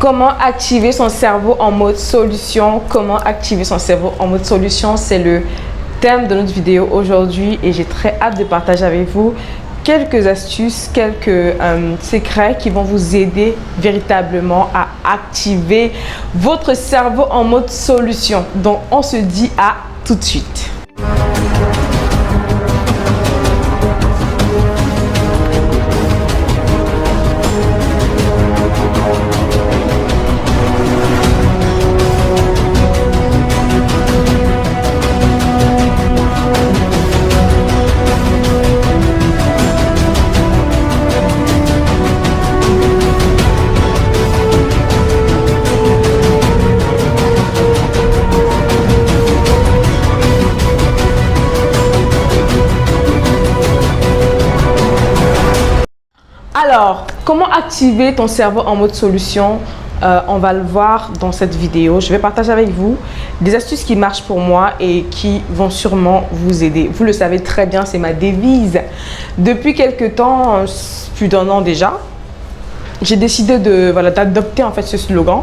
Comment activer son cerveau en mode solution? Comment activer son cerveau en mode solution? C'est le thème de notre vidéo aujourd'hui et j'ai très hâte de partager avec vous quelques astuces, quelques secrets qui vont vous aider véritablement à activer votre cerveau en mode solution. Donc, on se dit à tout de suite. Alors, comment activer ton cerveau en mode solution? On va le voir dans cette vidéo. Je vais partager avec vous des astuces qui marchent pour moi et qui vont sûrement vous aider. Vous le savez très bien, c'est ma devise. Depuis quelques temps, plus d'un an déjà, j'ai décidé d'adopter en fait ce slogan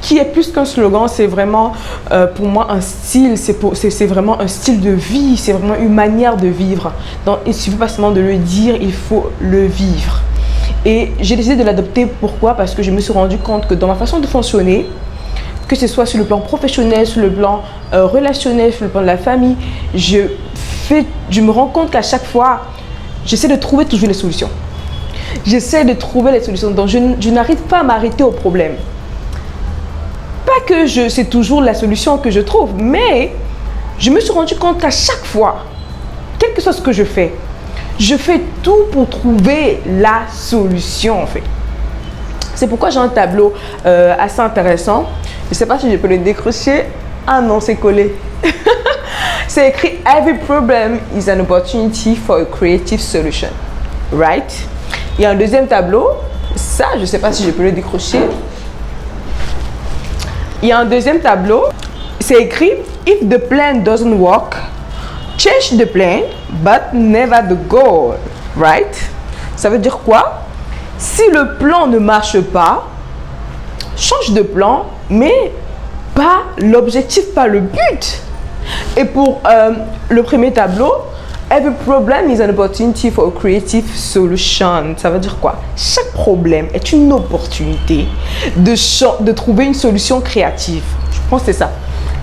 qui est plus qu'un slogan, c'est vraiment pour moi un style, c'est vraiment un style de vie, c'est vraiment une manière de vivre. Donc, il ne suffit pas seulement de le dire, il faut le vivre. Et j'ai décidé de l'adopter. Pourquoi? Parce que je me suis rendu compte que dans ma façon de fonctionner, que ce soit sur le plan professionnel, sur le plan relationnel, sur le plan de la famille, je me rends compte qu'à chaque fois, j'essaie de trouver toujours les solutions. J'essaie de trouver les solutions. Donc, je n'arrive pas à m'arrêter au problème. Pas que c'est toujours la solution que je trouve, mais je me suis rendu compte qu'à chaque fois, quel que soit ce que je fais tout pour trouver la solution en fait. C'est pourquoi j'ai un tableau assez intéressant. Je ne sais pas si je peux le décrocher. Ah non, c'est collé. C'est écrit « Every problem is an opportunity for a creative solution ». Right? Il y a un deuxième tableau. Ça, je ne sais pas si je peux le décrocher. Il y a un deuxième tableau. C'est écrit « If the plan doesn't work, change the plan, but never the goal ». Right? Ça veut dire quoi? Si le plan ne marche pas, change de plan, mais pas l'objectif, pas le but. Et pour le premier tableau, every problem is an opportunity for a creative solution. Ça veut dire quoi? Chaque problème est une opportunité de trouver une solution créative. Je pense que c'est ça.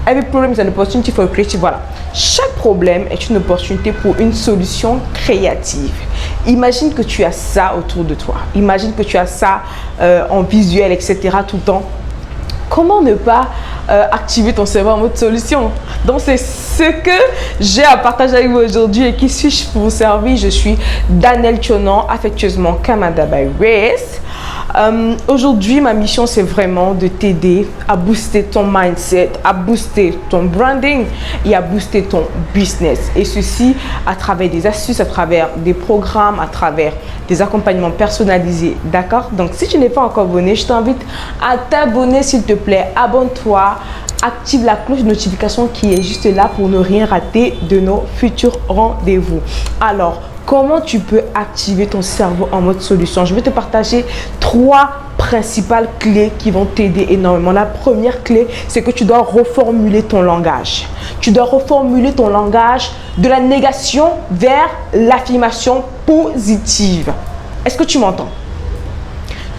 Every problem is an opportunity for a creative. Voilà. Chaque problème est une opportunité pour une solution créative. Imagine que tu as ça autour de toi. Imagine que tu as ça en visuel, etc. tout le temps. Comment ne pas activer ton cerveau en mode solution? Donc, c'est ce que j'ai à partager avec vous aujourd'hui. Et qui suis-je pour vous servir? Je suis Danielle Thionan, affectueusement Kamada by Grace. Aujourd'hui, ma mission, c'est vraiment de t'aider à booster ton mindset, à booster ton branding et à booster ton business. Et ceci à travers des astuces, à travers des programmes, à travers des accompagnements personnalisés. D'accord? Donc, si tu n'es pas encore abonné, je t'invite à t'abonner, s'il te plaît. Abonne-toi, active la cloche de notification qui est juste là pour ne rien rater de nos futurs rendez-vous. Alors, comment tu peux activer ton cerveau en mode solution? Je vais te partager 3 principales clés qui vont t'aider énormément. La première clé, c'est que tu dois reformuler ton langage. Tu dois reformuler ton langage de la négation vers l'affirmation positive. Est-ce que tu m'entends?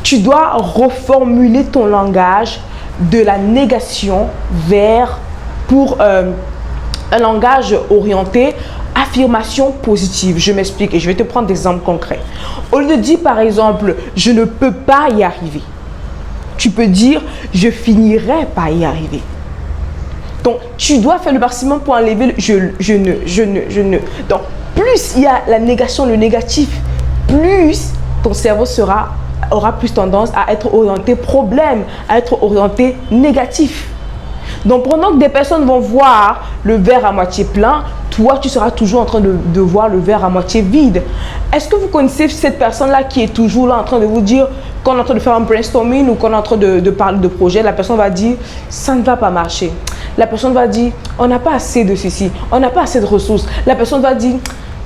Tu dois reformuler ton langage de la négation vers un langage orienté affirmation positive. Je m'explique et je vais te prendre des exemples concrets. Au lieu de dire par exemple, je ne peux pas y arriver, tu peux dire, je finirai par y arriver. Donc, tu dois faire le maximum pour enlever le je ne. Donc, plus il y a la négation, le négatif, plus ton cerveau aura plus tendance à être orienté problème, à être orienté négatif. Donc, pendant que des personnes vont voir le verre à moitié plein, toi, tu seras toujours en train de voir le verre à moitié vide. Est-ce que vous connaissez cette personne-là qui est toujours là en train de vous dire, quand on est en train de faire un brainstorming ou quand on est en train de parler de projet, la personne va dire, ça ne va pas marcher. La personne va dire, on n'a pas assez de ceci, on n'a pas assez de ressources. La personne va dire,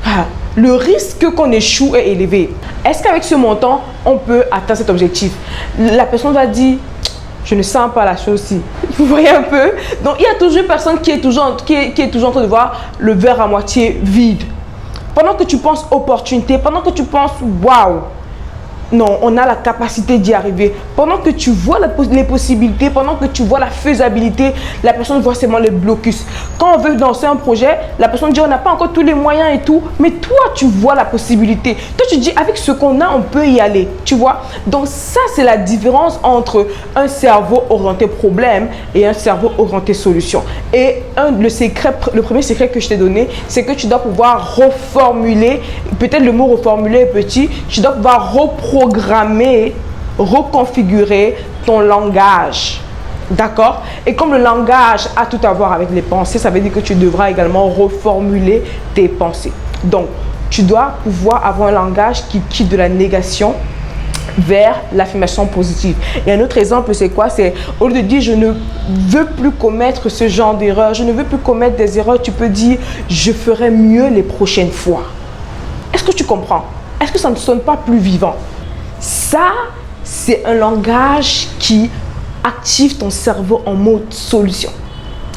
ah, le risque qu'on échoue est élevé. Est-ce qu'avec ce montant, on peut atteindre cet objectif? La personne va dire, Je ne sens pas la chose-ci. Vous voyez un peu? Donc, il y a toujours une personne qui est toujours en train de voir le verre à moitié vide. Pendant que tu penses opportunité, pendant que tu penses waouh, non, on a la capacité d'y arriver. Pendant que tu vois les possibilités, pendant que tu vois la faisabilité, la personne voit seulement les blocus. Quand on veut lancer un projet, la personne dit on n'a pas encore tous les moyens et tout. Mais toi, tu vois la possibilité. Toi, tu dis avec ce qu'on a, on peut y aller. Tu vois? Donc ça, c'est la différence entre un cerveau orienté problème et un cerveau orienté solution. Et le premier secret que je t'ai donné, c'est que tu dois pouvoir reformuler. Peut-être le mot reformuler est petit. Tu dois pouvoir reprogrammer, reconfigurer ton langage. D'accord? Et comme le langage a tout à voir avec les pensées, ça veut dire que tu devras également reformuler tes pensées. Donc, tu dois pouvoir avoir un langage qui quitte de la négation vers l'affirmation positive. Et un autre exemple, c'est quoi? C'est au lieu de dire je ne veux plus commettre ce genre d'erreur, je ne veux plus commettre des erreurs, tu peux dire je ferai mieux les prochaines fois. Est-ce que tu comprends? Est-ce que ça ne sonne pas plus vivant? Ça, c'est un langage qui active ton cerveau en mode solution.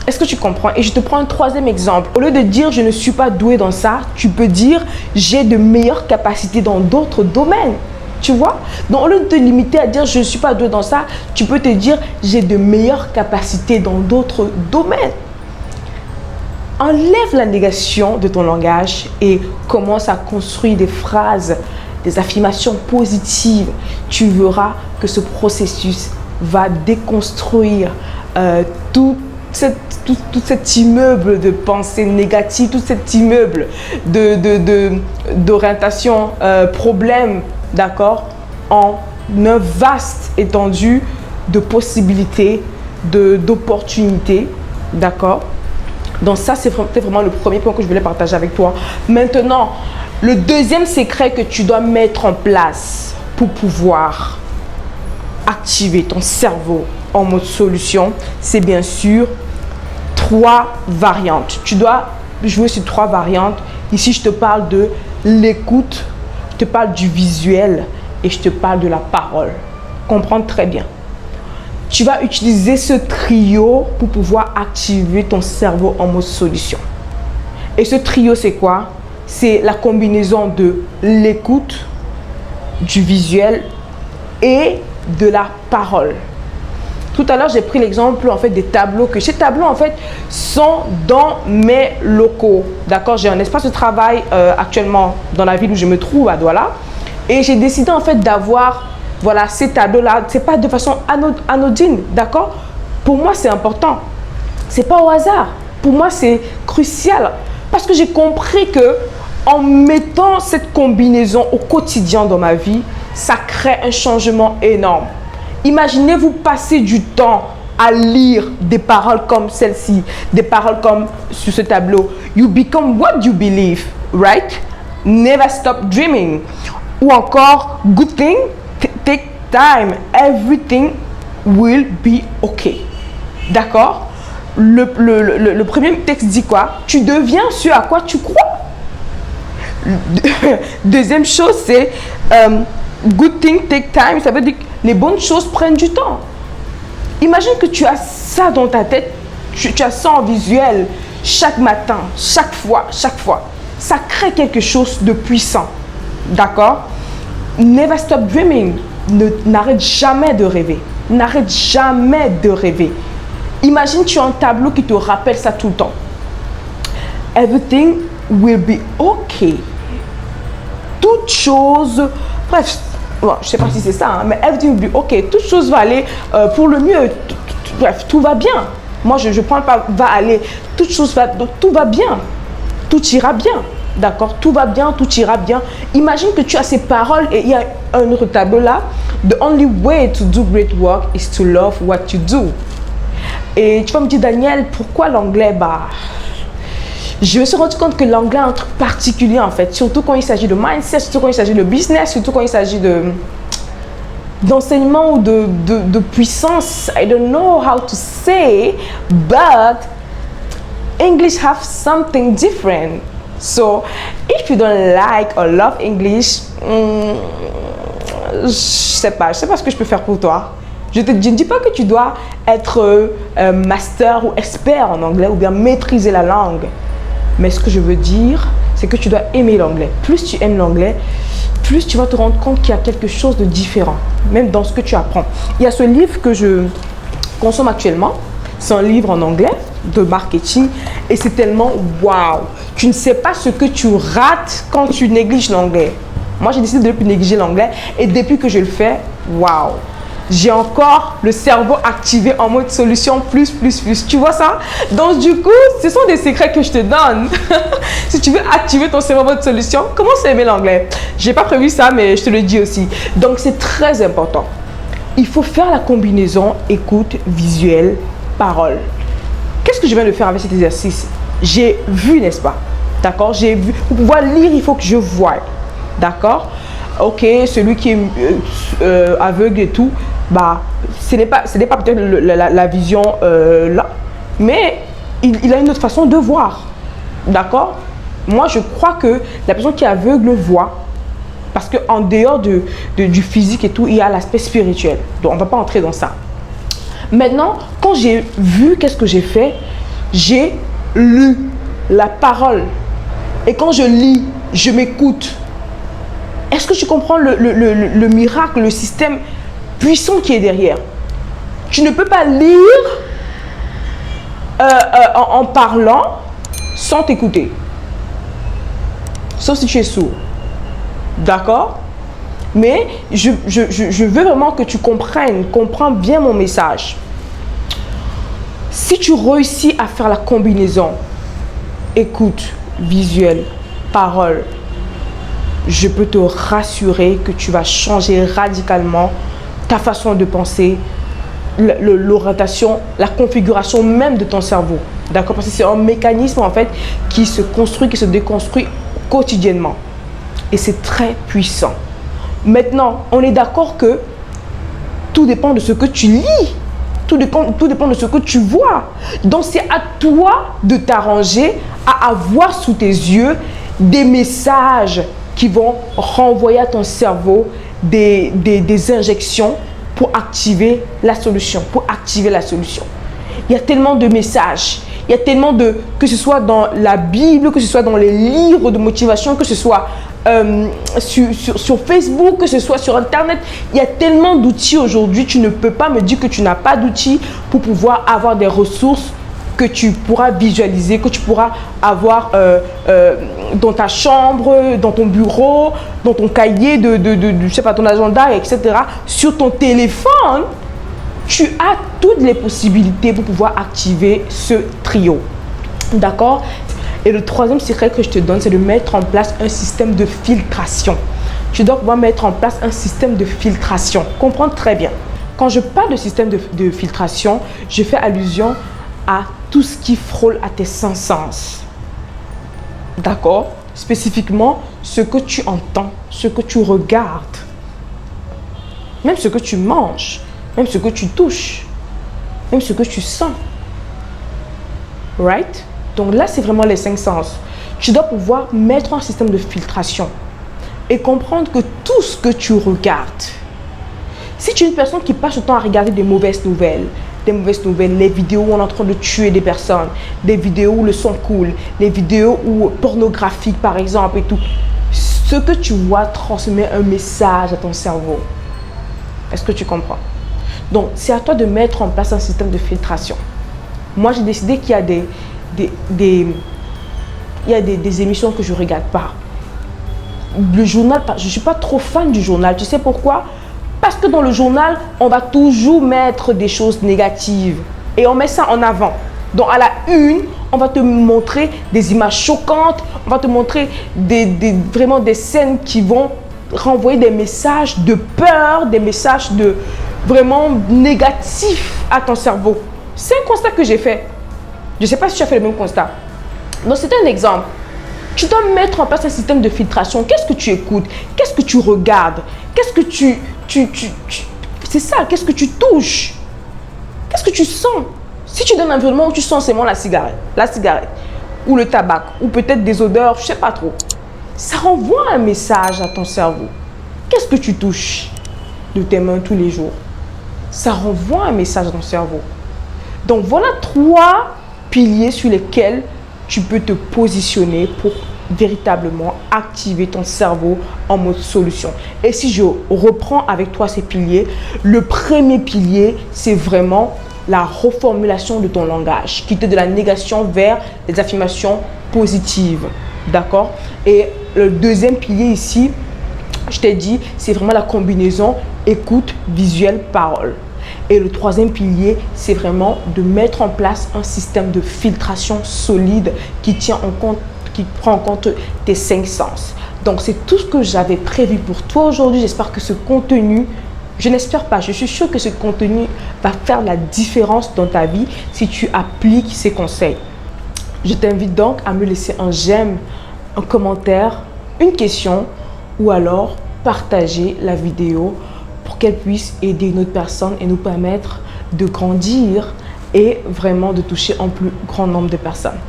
Est-ce que tu comprends? Et je te prends un troisième exemple. Au lieu de dire je ne suis pas doué dans ça, tu peux dire j'ai de meilleures capacités dans d'autres domaines. Tu vois? Donc, au lieu de te limiter à dire je ne suis pas doué dans ça, tu peux te dire j'ai de meilleures capacités dans d'autres domaines. Enlève la négation de ton langage et commence à construire des phrases, des affirmations positives. Tu verras que ce processus va déconstruire tout cet immeuble de pensée négative, tout cet immeuble d'orientation problème, d'accord, en un vaste étendue de possibilités, d'opportunités, d'accord. Donc ça, c'est vraiment le premier point que je voulais partager avec toi. Maintenant, le deuxième secret que tu dois mettre en place pour pouvoir activer ton cerveau en mode solution, c'est bien sûr 3 variantes. Tu dois jouer sur 3 variantes. Ici, je te parle de l'écoute, je te parle du visuel et je te parle de la parole. Comprends très bien. Tu vas utiliser ce trio pour pouvoir activer ton cerveau en mode solution. Et ce trio, c'est quoi? C'est la combinaison de l'écoute, du visuel et de la parole. Tout à l'heure, j'ai pris l'exemple en fait des tableaux que ces tableaux en fait sont dans mes locaux. D'accord? J'ai un espace de travail actuellement dans la ville où je me trouve à Douala et j'ai décidé en fait d'avoir voilà ces tableaux-là. C'est pas de façon anodine, d'accord? Pour moi, c'est important. C'est pas au hasard. Pour moi, c'est crucial parce que j'ai compris que en mettant cette combinaison au quotidien dans ma vie, ça crée un changement énorme. Imaginez-vous passer du temps à lire des paroles comme celle-ci, des paroles comme sur ce tableau. You become what you believe, right? Never stop dreaming. Ou encore, good thing, take time. Everything will be okay. D'accord? Le premier texte dit quoi? Tu deviens ce à quoi tu crois. Deuxième chose, c'est good thing, take time. Ça veut dire que les bonnes choses prennent du temps. Imagine que tu as ça dans ta tête, tu as ça en visuel chaque matin, chaque fois. Ça crée quelque chose de puissant. D'accord? Never stop dreaming. N'arrête jamais de rêver. N'arrête jamais de rêver. Imagine tu as un tableau qui te rappelle ça tout le temps. Everything will be okay. Toute chose, bref, bon, je ne sais pas si c'est ça, hein, mais everything will be okay. Toute chose va aller pour le mieux. Bref, tout va bien. Moi, je prends pas va aller. Toute chose va, donc tout va bien. Tout ira bien. D'accord? Tout va bien, tout ira bien. Imagine que tu as ces paroles et il y a un autre tableau là. The only way to do great work is to love what you do. Et tu vas me dire, Daniel, pourquoi l'anglais? Je me suis rendu compte que l'anglais est un truc particulier en fait, surtout quand il s'agit de mindset, surtout quand il s'agit de business, surtout quand il s'agit d'enseignement ou de puissance. I don't know how to say, but English have something different. So, if you don't like or love English, je sais pas ce que je peux faire pour toi. Je ne dis pas que tu dois être master ou expert en anglais ou bien maîtriser la langue. Mais ce que je veux dire, c'est que tu dois aimer l'anglais. Plus tu aimes l'anglais, plus tu vas te rendre compte qu'il y a quelque chose de différent, même dans ce que tu apprends. Il y a ce livre que je consomme actuellement. C'est un livre en anglais de marketing et c'est tellement waouh. Tu ne sais pas ce que tu rates quand tu négliges l'anglais. Moi, j'ai décidé de ne plus négliger l'anglais et depuis que je le fais, waouh. J'ai encore le cerveau activé en mode solution plus, plus, plus. Tu vois ça? Donc, du coup, ce sont des secrets que je te donne. Si tu veux activer ton cerveau en mode solution, commence à aimer l'anglais. Je n'ai pas prévu ça, mais je te le dis aussi. Donc, c'est très important. Il faut faire la combinaison écoute, visuel, parole. Qu'est-ce que je viens de faire avec cet exercice? J'ai vu, n'est-ce pas? D'accord? J'ai vu. Pour pouvoir lire, il faut que je voie. D'accord? Ok, celui qui est aveugle et tout, bah, ce n'est pas peut-être la vision là, mais il a une autre façon de voir. D'accord? Moi, je crois que la personne qui est aveugle voit. Parce qu'en dehors du physique et tout, il y a l'aspect spirituel. Donc, on ne va pas entrer dans ça. Maintenant, quand j'ai vu, qu'est-ce que j'ai fait? J'ai lu la parole. Et quand je lis, je m'écoute. Est-ce que tu comprends le miracle, le système puissant qui est derrière? Tu ne peux pas lire en parlant sans t'écouter. Sauf si tu es sourd. D'accord? Mais je veux vraiment que tu comprends bien mon message. Si tu réussis à faire la combinaison, écoute, visuel, parole, je peux te rassurer que tu vas changer radicalement ta façon de penser, l'orientation, la configuration même de ton cerveau. D'accord? Parce que c'est un mécanisme en fait qui se construit, qui se déconstruit quotidiennement. Et c'est très puissant. Maintenant, on est d'accord que tout dépend de ce que tu lis. Tout dépend de ce que tu vois. Donc, c'est à toi de t'arranger à avoir sous tes yeux des messages qui vont renvoyer à ton cerveau des injections pour activer la solution. Il y a tellement de messages. Il y a tellement de... Que ce soit dans la Bible, que ce soit dans les livres de motivation, que ce soit sur Facebook, que ce soit sur Internet. Il y a tellement d'outils aujourd'hui. Tu ne peux pas me dire que tu n'as pas d'outils pour pouvoir avoir des ressources que tu pourras visualiser, que tu pourras avoir dans ta chambre, dans ton bureau, dans ton cahier, je sais pas, ton agenda, etc. Sur ton téléphone, tu as toutes les possibilités pour pouvoir activer ce trio. D'accord? Et le troisième secret que je te donne, c'est de mettre en place un système de filtration. Tu dois pouvoir mettre en place un système de filtration. Comprends très bien. Quand je parle de système de filtration, je fais allusion à tout ce qui frôle à tes cinq sens. D'accord? Spécifiquement, ce que tu entends, ce que tu regardes, même ce que tu manges, même ce que tu touches, même ce que tu sens. Right? Donc là, c'est vraiment les cinq sens. Tu dois pouvoir mettre un système de filtration et comprendre que tout ce que tu regardes, si tu es une personne qui passe le temps à regarder des mauvaises nouvelles, les vidéos où on est en train de tuer des personnes, des vidéos où le son coule, les vidéos où pornographiques par exemple et tout, ce que tu vois transmet un message à ton cerveau. Est-ce que tu comprends? Donc, c'est à toi de mettre en place un système de filtration. Moi, j'ai décidé qu'il y a des émissions que je ne regarde pas. Le journal, je ne suis pas trop fan du journal. Tu sais pourquoi? Parce que dans le journal, on va toujours mettre des choses négatives. Et on met ça en avant. Donc, à la une, on va te montrer des images choquantes. On va te montrer vraiment des scènes qui vont renvoyer des messages de peur, des messages de vraiment négatifs à ton cerveau. C'est un constat que j'ai fait. Je ne sais pas si tu as fait le même constat. Donc, c'est un exemple. Tu dois mettre en place un système de filtration. Qu'est-ce que tu écoutes? Qu'est-ce que tu regardes? Qu'est-ce que c'est ça, qu'est-ce que tu touches? Qu'est-ce que tu sens? Si tu es dans un environnement où tu sens seulement la cigarette, ou le tabac, ou peut-être des odeurs, je ne sais pas trop, ça renvoie un message à ton cerveau. Qu'est-ce que tu touches de tes mains tous les jours? ça renvoie un message à ton cerveau. Donc voilà 3 piliers sur lesquels tu peux te positionner pour véritablement activer ton cerveau en mode solution. Et si je reprends avec toi ces piliers, le premier pilier, c'est vraiment la reformulation de ton langage, quitter de la négation vers les affirmations positives. D'accord? Et le deuxième pilier ici, je t'ai dit, c'est vraiment la combinaison écoute, visuel, parole. Et le troisième pilier, c'est vraiment de mettre en place un système de filtration solide qui prend en compte tes 5 sens. Donc, c'est tout ce que j'avais prévu pour toi aujourd'hui. J'espère que ce contenu, je n'espère pas, je suis sûre que ce contenu va faire la différence dans ta vie si tu appliques ces conseils. Je t'invite donc à me laisser un j'aime, un commentaire, une question ou alors partager la vidéo pour qu'elle puisse aider une autre personne et nous permettre de grandir et vraiment de toucher un plus grand nombre de personnes.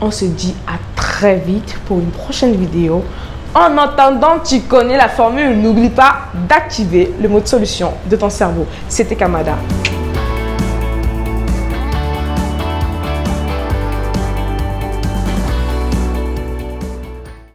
On se dit à très vite pour une prochaine vidéo. En attendant, tu connais la formule. N'oublie pas d'activer le mode solution de ton cerveau. C'était Kamada.